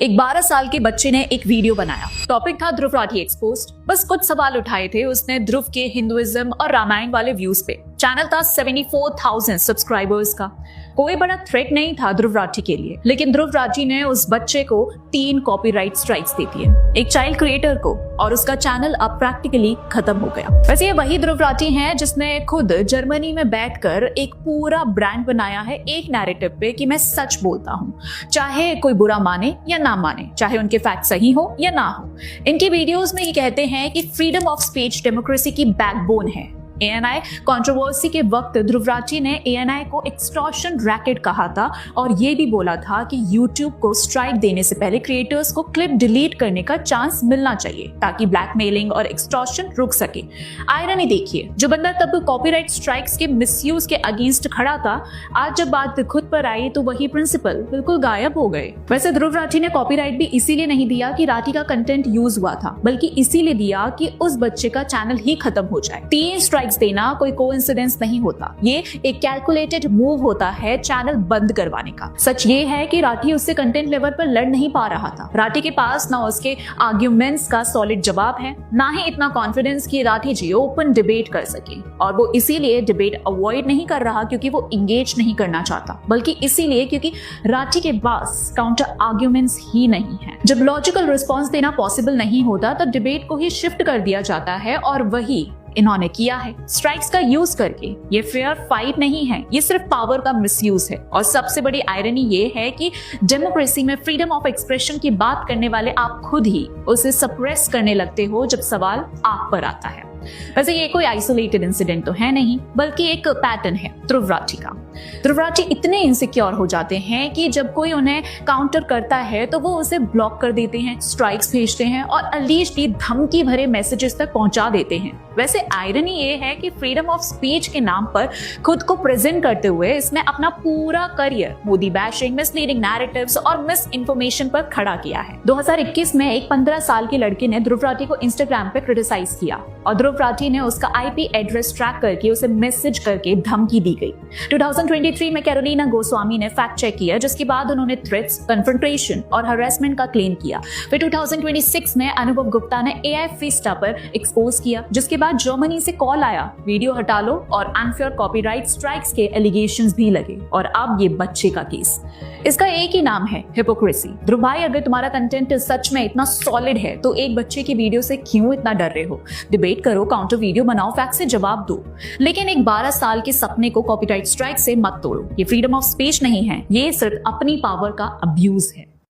एक 12 साल के बच्चे ने एक वीडियो बनाया। टॉपिक था ध्रुव राठी एक्सपोज्ड। बस कुछ सवाल उठाए थे उसने ध्रुव के हिंदुइज्म और रामायण वाले व्यूज पे। चैनल था 74,000 सब्सक्राइबर्स का। कोई बड़ा थ्रेट नहीं था ध्रुव राठी के लिए, लेकिन ध्रुव राठी ने उस बच्चे को 3 कॉपीराइट स्ट्राइक्स दे दिए, एक चाइल्ड क्रिएटर को, और उसका चैनल अब प्रैक्टिकली खत्म हो गया। वैसे ये वही ध्रुव राठी हैं जिसने खुद जर्मनी में बैठकर एक पूरा ब्रांड बनाया है एक नैरेटिव पे कि मैं सच बोलता हूँ, चाहे कोई बुरा माने या ना माने, चाहे उनके फैक्ट सही हो या ना हो। इनकी वीडियोस में ये कहते हैं कि फ्रीडम ऑफ स्पीच डेमोक्रेसी की बैकबोन है। ANI कंट्रोवर्सी के वक्त ध्रुव राठी ने ANI को एक्सटॉर्शन रैकेट कहा था और ये भी बोला था कि YouTube को स्ट्राइक देने से पहले क्रिएटर्स को क्लिप डिलीट करने का चांस मिलना चाहिए ताकि ब्लैकमेलिंग और एक्सटॉर्शन रुक सके। आयरनी देखिए, जो बंदा तब कॉपीराइट स्ट्राइक्स के मिसयूज के अगेंस्ट खड़ा था, आज जब बात खुद पर आई तो वही प्रिंसिपल बिल्कुल गायब हो गए। वैसे ध्रुव राठी ने कॉपीराइट भी इसीलिए नहीं दिया कि राठी का कंटेंट यूज हुआ था, बल्कि इसीलिए दिया कि उस बच्चे का चैनल ही खत्म हो जाए। 3 स्ट्राइक्स देना कोई कोइंसिडेंस नहीं होता, ये एक कैलकुलेटेड मूव होता है चैनल बंद करवाने का। सच ये है कि राठी उससे कंटेंट लेवल पर लड़ नहीं पा रहा था। राठी के पास ना उसके आर्ग्यूमेंट्स का सॉलिड जवाब है, ना ही इतना कॉन्फिडेंस कि राठी जी ओपन डिबेट कर सके, और वो इसीलिए डिबेट अवॉइड नहीं कर रहा क्योंकि वो इंगेज नहीं करना चाहता, बल्कि इसीलिए क्योंकि राठी के पास काउंटर आर्ग्यूमेंट्स ही नहीं है। जब लॉजिकल रिस्पॉन्स देना पॉसिबल नहीं होता तो डिबेट को ही शिफ्ट कर दिया जाता है, और वही इन्होंने किया है स्ट्राइक्स का यूज करके। ये फेयर फाइट नहीं है, ये सिर्फ पावर का मिसयूज है। और सबसे बड़ी आयरनी ये है कि डेमोक्रेसी में फ्रीडम ऑफ एक्सप्रेशन की बात करने वाले आप खुद ही उसे सप्रेस करने लगते हो जब सवाल आप पर आता है। वैसे ये कोई आइसोलेटेड इंसिडेंट तो है नहीं, बल्कि एक पैटर्न है ध्रुव राठी का। ध्रुव राठी इतने इनसिक्योर हो जाते हैं कि जब कोई उन्हें काउंटर करता है तो वो उसे ब्लॉक कर देते हैं, स्ट्राइक्स भेजते हैं और अनलीज्ड धमकी भरे मैसेजेस तक पहुंचा देते हैं। वैसे आयरनी ये है कि फ्रीडम ऑफ स्पीच के नाम पर खुद को प्रेजेंट करते हुए इसने अपना पूरा career Modi bashing, misleading narratives और मिस इन्फॉर्मेशन पर खड़ा किया है। 2021 में एक 15 साल के लड़के ने ध्रुव राठी को इंस्टाग्राम पे क्रिटिसाइज किया और ध्रुव राठी ने उसका IP एड्रेस ट्रैक करके उसे मैसेज करके धमकी दी गई। 2023 में कैरोलिना गोस्वामी ने फैक्ट चेक किया, जिसके बाद उन्होंने थ्रेट्स, कन्फ्रंटेशन और हरासमेंट का क्लेम किया। फिर 2026 में अनुभव गुप्ता ने AI फीस्टा पर एक्सपोज किया, जिसके बाद जर्मनी से कॉल आया, वीडियो हटा लो, और अनफेयर कॉपीराइट स्ट्राइक्स के एलिगेशंस भी लगे। और अब ये बच्चे का केस, इसका एक ही नाम है, हिपोक्रेसी। ध्रुव भाई, अगर तुम्हारा कंटेंट सच में इतना सॉलिड है तो एक बच्चे की वीडियो से क्यों इतना डर रहे हो? डिबेट करो, काउंटर वीडियो बनाओ, फैक्ट से जवाब दो, लेकिन एक 12 साल के सपने को कॉपीराइट स्ट्राइक से मत तोड़ो। ये फ्रीडम ऑफ स्पीच नहीं है, ये सिर्फ अपनी पावर का अब्यूज है।